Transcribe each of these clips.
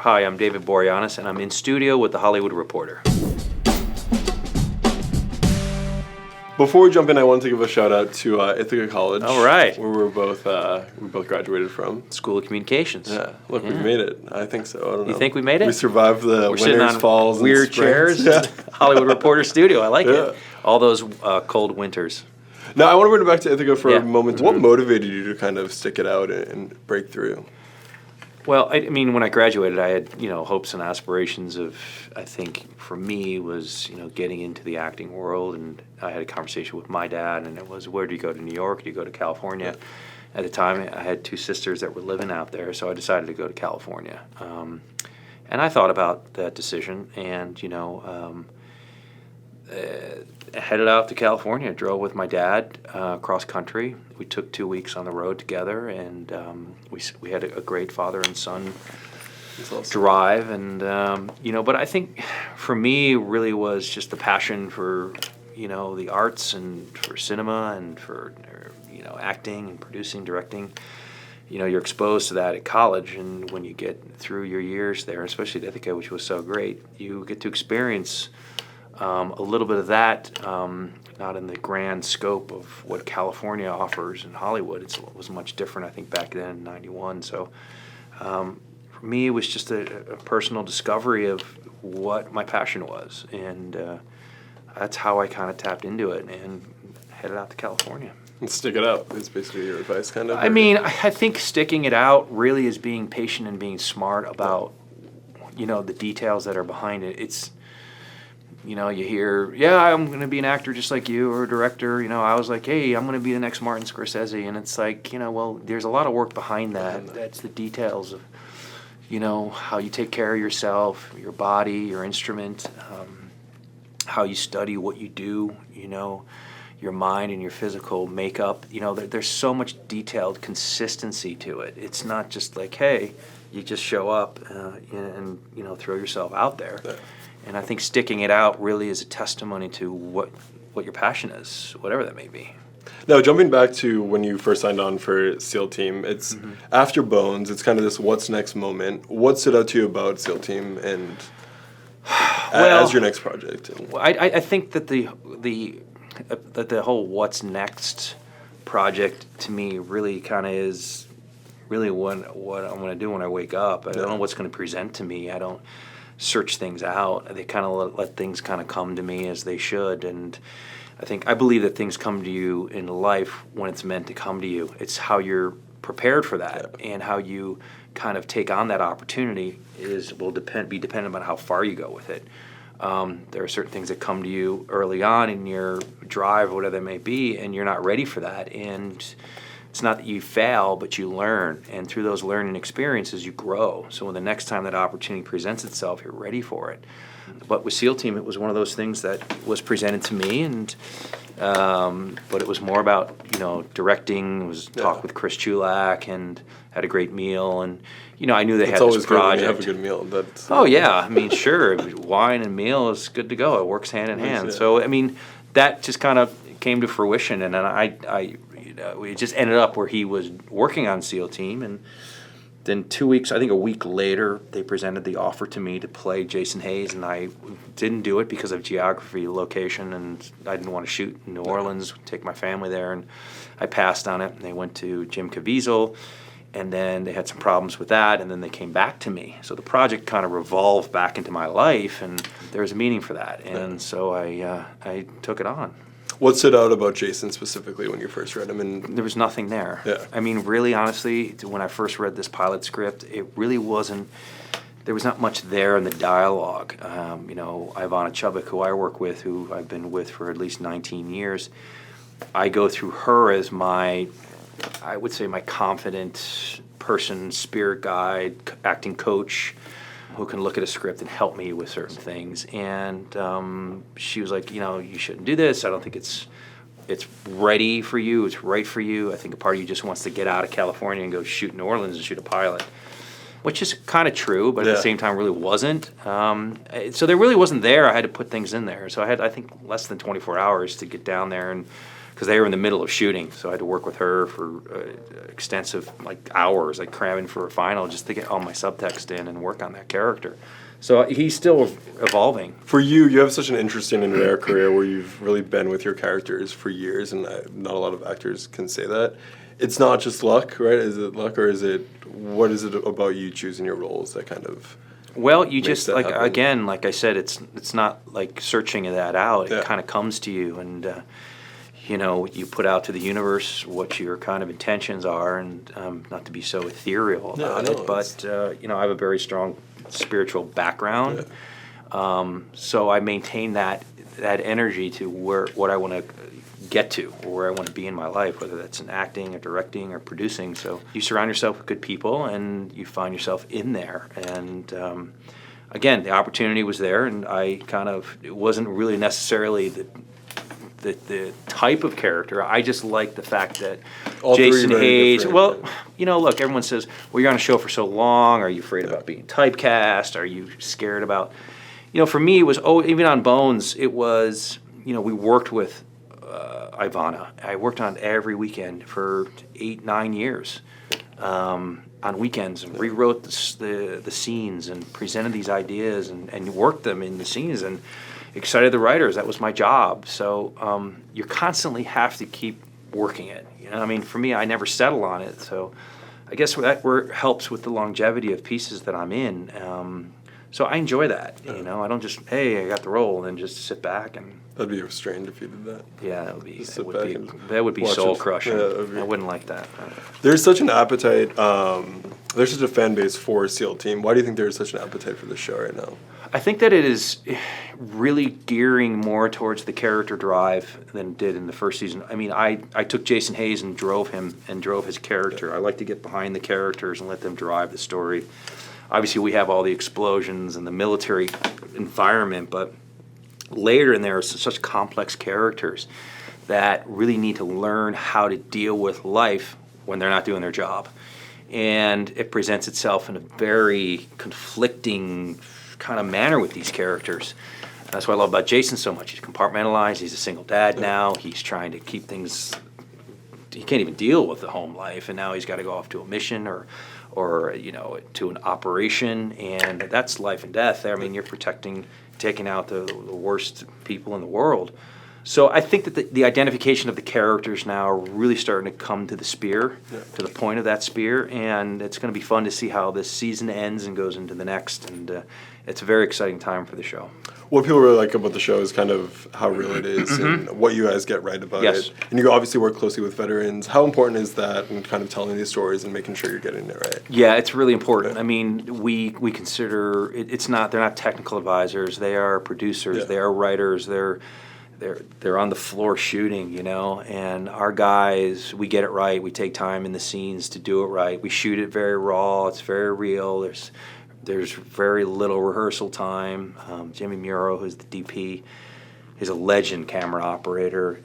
Hi, I'm David Boreanaz, and I'm in studio with The Hollywood Reporter. Before we jump in, I wanted to give a shout out to Ithaca College. All right. Where we both graduated from. School of Communications. Yeah, look, we made it. I think so. I don't know. You think we made it? We survived the We're sitting winters, on falls, weird and springs. chairs Yeah. in the Hollywood Reporter studio. I like Yeah. it. All those cold winters. Now, I want to bring it back to Ithaca for Yeah. a moment. What motivated you to kind of stick it out and break through? Well, I mean, when I graduated, I had, hopes and aspirations of, I think, for me, was, getting into the acting world. And I had a conversation with my dad, and it was, where do you go to New York? Do you go to California? At the time, I had two sisters that were living out there, so I decided to go to California. And I thought about that decision, and, headed out to California. Drove with my dad cross country. We took 2 weeks on the road together, and we had a great father and son drive. And but I think for me, really was just the passion for the arts and for cinema and for acting and producing, directing. You're exposed to that at college, and when you get through your years there, especially at Ithaca, which was so great, you get to experience a little bit of that, not in the grand scope of what California offers in Hollywood. It was much different, I think, back then in '91. So for me, it was just a personal discovery of what my passion was. And that's how I kind of tapped into it and headed out to California. And stick it out is basically your advice, kind of? I mean, I think sticking it out really is being patient and being smart about, the details that are behind it. It's, you hear, I'm going to be an actor just like you, or a director. I was like, hey, I'm going to be the next Martin Scorsese. And it's like, well, there's a lot of work behind that. That's the details of, how you take care of yourself, your body, your instrument, how you study what you do, your mind and your physical makeup. There's so much detailed consistency to it. It's not just like, hey, you just show up and throw yourself out there. Yeah. And I think sticking it out really is a testimony to what your passion is, whatever that may be. Now, jumping back to when you first signed on for SEAL Team, it's after Bones, it's kind of this what's next moment. What stood out to you about SEAL Team and as your next project? I think that the whole what's next project to me really kind of is really what I'm going to do when I wake up. I don't know what's going to present to me. I don't search things out. They kind of let things kind of come to me as they should. And I believe that things come to you in life when it's meant to come to you. It's how you're prepared for that and how you kind of take on that opportunity will be dependent on how far you go with it. There are certain things that come to you early on in your drive, whatever that may be, and you're not ready for that. And it's not that you fail, but you learn. And through those learning experiences, you grow. So when the next time that opportunity presents itself, you're ready for it. But with SEAL Team, it was one of those things that was presented to me, and but it was more about directing. It was talk with Chris Chulak, and had a great meal, and I knew they had this project. It's always good when you have a good meal. That's, oh yeah, I mean sure, wine and meal is good to go. It works hand in hand. So I mean that just kind of came to fruition, and then we just ended up where he was working on SEAL Team, and then 2 weeks, I think a week later, they presented the offer to me to play Jason Hayes, and I didn't do it because of geography, location, and I didn't want to shoot in New Orleans, take my family there, and I passed on it. And they went to Jim Caviezel, and then they had some problems with that, and then they came back to me. So the project kind of revolved back into my life, and there was a meaning for that, and so I took it on. What stood out about Jason specifically when you first read him? And there was nothing there. Yeah. I mean, really, honestly, when I first read this pilot script, it really wasn't. There was not much there in the dialogue. Ivana Chubbuck, who I work with, who I've been with for at least 19 years, I go through her as my confident person, spirit guide, acting coach, who can look at a script and help me with certain things. And she was like, you shouldn't do this. I don't think it's ready for you. It's right for you. I think a part of you just wants to get out of California and go shoot in New Orleans and shoot a pilot, which is kind of true, but at the same time really wasn't. So there really wasn't there. I had to put things in there. So I had, I think, less than 24 hours to get down there and because they were in the middle of shooting, so I had to work with her for extensive hours, cramming for a final just to get all my subtext in and work on that character. So he's still evolving. For you, you have such an interesting and rare career where you've really been with your characters for years, and not a lot of actors can say that. It's not just luck, right? Is it luck, or what is it about you choosing your roles that kind of... Well, you just, happen? again, like I said, it's not like searching that out. It kind of comes to you, and, you put out to the universe what your kind of intentions are, and not to be so ethereal about it, but, I have a very strong spiritual background. So I maintain that energy to what I want to get to, or where I want to be in my life, whether that's in acting or directing or producing. So you surround yourself with good people, and you find yourself in there. And again, the opportunity was there, and it wasn't really necessarily the type of character. I just like the fact that Jason Hayes. Well, look, everyone says, well, you're on a show for so long. Are you afraid about being typecast? Are you scared about, for me, it was, even on Bones, it was, we worked with Ivana. I worked on every weekend for 8-9 years on weekends, and rewrote the scenes and presented these ideas and worked them in the scenes and excited the writers. That was my job. So you constantly have to keep working it. For me, I never settle on it. So I guess that helps with the longevity of pieces that I'm in. So I enjoy that. I don't just, hey, I got the role, and then just sit back and... That'd be strange if you did that. Yeah, that would be soul crushing. I wouldn't like that. There's such an appetite. There's such a fan base for SEAL Team. Why do you think there's such an appetite for the show right now? I think that it is really gearing more towards the character drive than it did in the first season. I took Jason Hayes and drove his character. I like to get behind the characters and let them drive the story. Obviously, we have all the explosions and the military environment, but later in there are such complex characters that really need to learn how to deal with life when they're not doing their job. And it presents itself in a very conflicting kind of manner with these characters. That's what I love about Jason so much. He's compartmentalized. He's a single dad now. He's trying to keep things... He can't even deal with the home life, and now he's got to go off to a mission or to an operation, and that's life and death. You're taking out the worst people in the world. So I think that the identification of the characters now are really starting to come to the spear, to the point of that spear, and it's going to be fun to see how this season ends and goes into the next, and it's a very exciting time for the show. What people really like about the show is kind of how real it is and what you guys get right about it. And you obviously work closely with veterans. How important is that in kind of telling these stories and making sure you're getting it right? Yeah, it's really important. We consider they're not technical advisors. They are producers. They are writers. They're on the floor shooting, and our guys, we get it right. We take time in the scenes to do it right. We shoot it very raw. It's very real. There's very little rehearsal time. Jimmy Muro, who's the DP, is a legend camera operator.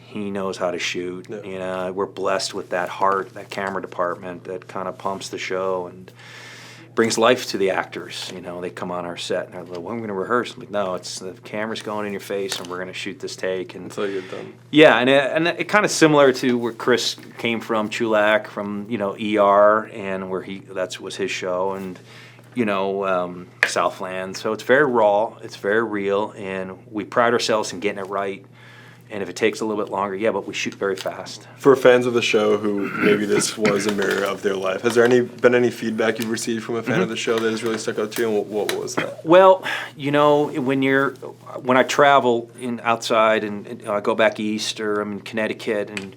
He knows how to shoot. We're blessed with that heart, that camera department that kind of pumps the show and brings life to the actors. They come on our set and they're like, "When are we going to rehearse?" I'm like, "No, it's the camera's going in your face, and we're going to shoot this take." And until you're done. Yeah, and it kind of similar to where Chris came from, Chulak from ER, and where that was his show, and Southland. So it's very raw, it's very real, and we pride ourselves in getting it right. And if it takes a little bit longer, but we shoot very fast. For fans of the show who maybe this was a mirror of their life, has there been any feedback you've received from a fan of the show that has really stuck out to you, and what was that? Well, when I travel outside and I go back east, or I'm in Connecticut, and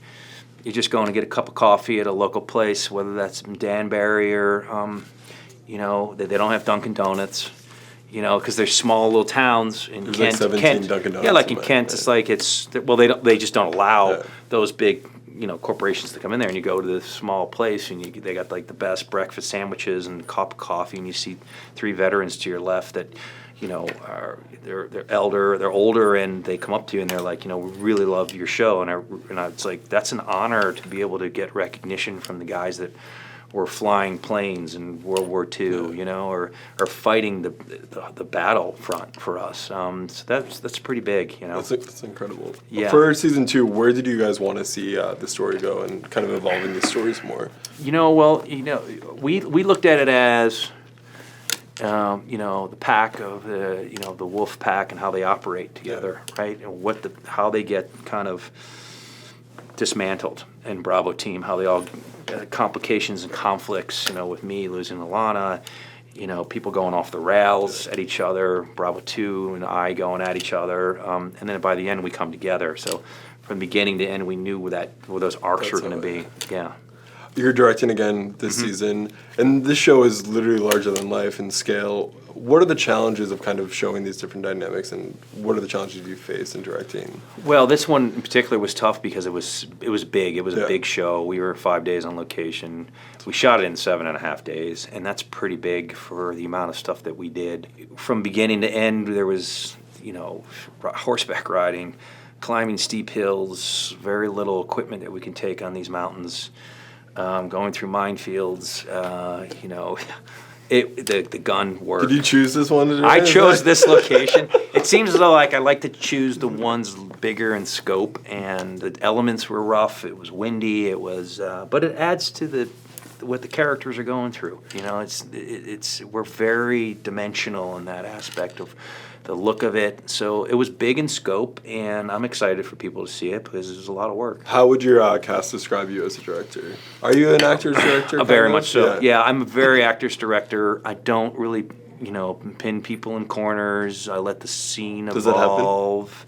you're just going to get a cup of coffee at a local place, whether that's in Danbury or they don't have Dunkin' Donuts. Because there's small little towns in Kent. Like 17 Dunkin' Donuts. Yeah, like in Kent, it's they just don't allow those big corporations to come in there. And you go to this small place, and they got like the best breakfast sandwiches and a cup of coffee, and you see 3 veterans to your left that they're older, and they come up to you and they're like, we really love your show, and it's like that's an honor to be able to get recognition from the guys that were flying planes in World War II, or fighting the battlefront for us. So that's pretty big, That's incredible. Yeah. For season 2, where did you guys want to see the story go and kind of evolving these stories more? We looked at it as, the pack of the wolf pack and how they operate together, right? And how they get kind of dismantled in Bravo team, how they all complications and conflicts, with me losing Alana, people going off the rails at each other, Bravo 2 and I going at each other, and then by the end we come together. So from beginning to end, we knew where those arcs were going to be. Yeah. You're directing again this season, and this show is literally larger than life in scale. What are the challenges of kind of showing these different dynamics, and what are the challenges you face in directing? Well, this one in particular was tough because it was big. It was a big show. We were 5 days on location. We shot it in 7.5 days, and that's pretty big for the amount of stuff that we did. From beginning to end, there was, horseback riding, climbing steep hills, very little equipment that we can take on these mountains. Going through minefields, the gun worked. Did you choose this one? I chose this location. It seems as though I like to choose the ones bigger in scope, and the elements were rough. It was windy. It was, but it adds to what the characters are going through. We're very dimensional in that aspect of the look of it. So it was big in scope, and I'm excited for people to see it because there's a lot of work. How would your cast describe you as a director? Are you an actor's director? Very much so. Yeah, I'm a very actor's director. I don't really, pin people in corners. I let the scene Does that happen? evolve.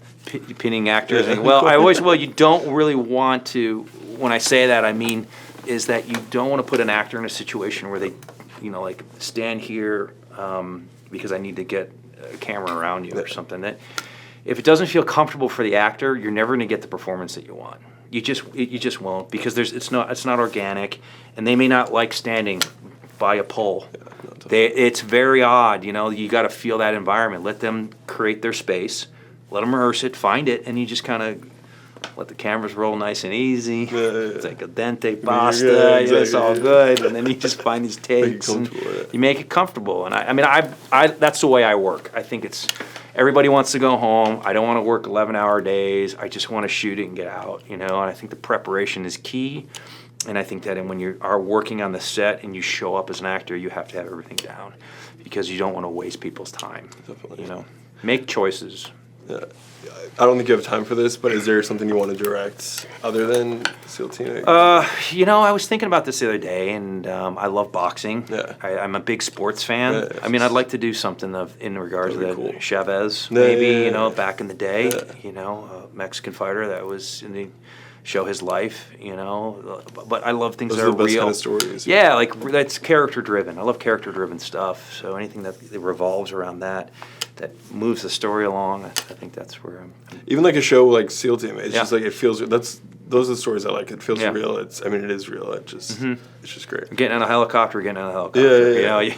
Pinning actors. Well, you don't really want to. When I say that, I mean is that you don't want to put an actor in a situation where they, stand here because I need to get a camera around you or something. That if it doesn't feel comfortable for the actor, you're never going to get the performance that you want. You just won't, because it's not organic, and they may not like standing by a pole. It's very odd. You got to feel that environment. Let them create their space. Let them rehearse it. Find it, and you just kind of let the cameras roll nice and easy. It's like al dente pasta. It's all good, and then you just find these takes and you make it comfortable. And I that's the way I work. I think everybody wants to go home. I don't want to work 11-hour days. I just want to shoot it and get out. And I think the preparation is key. And I think that when you are working on the set and you show up as an actor, you have to have everything down because you don't want to waste people's time. Definitely. Make choices. Yeah. I don't think you have time for this, but is there something you want to direct other than SEAL Team? I was thinking about this the other day, and I love boxing. Yeah. I'm a big sports fan. Yeah, I'd like to do something in regards to cool. Chavez, Yeah, maybe, yeah. back in the day, Yeah. Mexican fighter that was in the show his life, But I love things Those that are are the best real. kind of stories. Yeah, that's character driven. I love character driven stuff. So anything that revolves around that moves the story along, I think that's where I'm. Even like a show like SEAL Team, it's Yeah. just like it feels. Those are the stories I like. It feels Yeah. real. It is real. It's just great. Getting on a helicopter, Yeah. Yeah.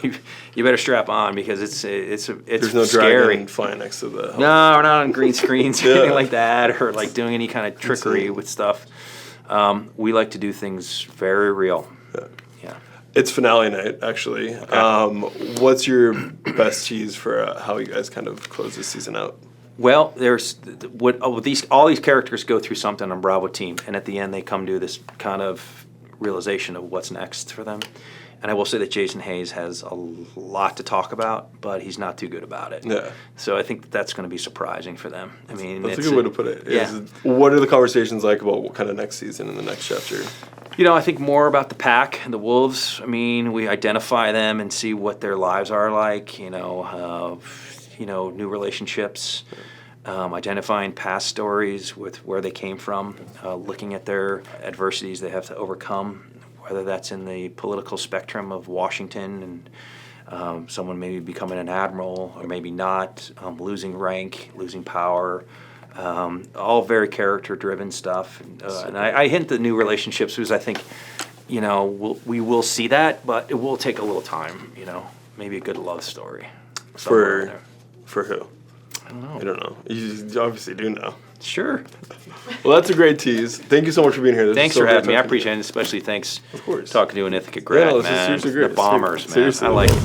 You better strap on because it's There's no scary. dragon flying next to the. No, we're not on green screens or anything like that, or like doing any kind of trickery with stuff. We like to do things very real. Yeah. Yeah. It's finale night, actually. Okay. What's your best tease for how you guys kind of close this season out? Well, there's all these characters go through something on Bravo team, and at the end they come to this kind of realization of what's next for them. And I will say that Jason Hayes has a lot to talk about, but he's not too good about it. Yeah. So I think that's going to be surprising for them. That's a good way to put it. Yeah. What are the conversations like about what kind of next season and the next chapter? I think more about the pack and the wolves. We identify them and see what their lives are like. New relationships, identifying past stories with where they came from, looking at their adversities they have to overcome, whether that's in the political spectrum of Washington and someone maybe becoming an admiral or maybe not, losing rank, losing power. All very character-driven stuff, and I hint the new relationships because I think, we will see that, but it will take a little time. Maybe a good love story. For who? I don't know. You don't know. You obviously do know. Sure. Well, that's a great tease. Thank you so much for being here. This Thanks is so for great having me. I talking to you. appreciate it. Especially thanks Of course. talking to an Ithaca grad, no, this is man. seriously great. The Bombers, man. Seriously. I like it.